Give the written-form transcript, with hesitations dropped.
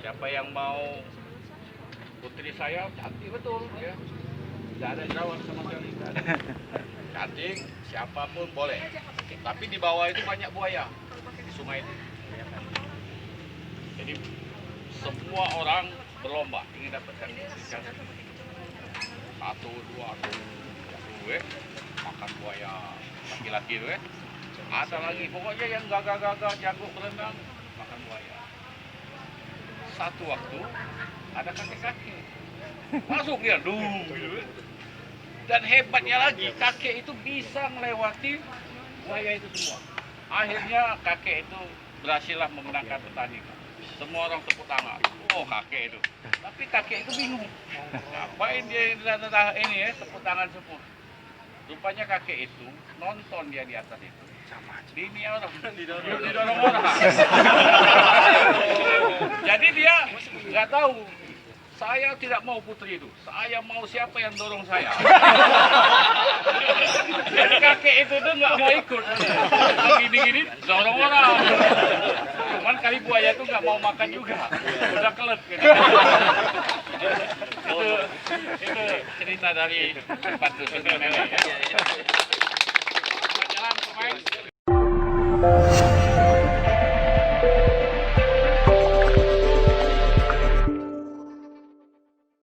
Siapa yang mau putri saya cantik betul ya. Tidak ada jerawat sama sekali. Tidak ada. Cantik, siapapun boleh. Tapi di bawah itu banyak buaya di sungai itu. Jadi semua orang berlomba ingin dapatkan ikan. 1, 2, 3, makan buaya laki-laki itu Ada lagi pokoknya yang gagah-gagah jago berenang makan buaya. Satu waktu ada kakek-kakek masuk dia gitu. Dan hebatnya lagi kakek itu bisa melewati buaya itu semua. Akhirnya kakek itu berhasillah memenangkan pertandingan. Semua orang tepuk tangan. Oh kakek itu. Tapi kakek itu bingung. Ngapain dia ini ya tepuk tangan semua. Rupanya kakek itu nonton dia di atas itu. Ini orang didorong orang. Jadi dia nggak tahu. Saya tidak mau putri itu. Saya mau siapa yang dorong saya. Jadi kakek itu tuh nggak mau ikut. Gini-gini dorong orang. Cuman kali buaya itu nggak mau makan juga. Udah kelet. Gitu. itu cerita dari tempat dusun nenek. Jalan pemain.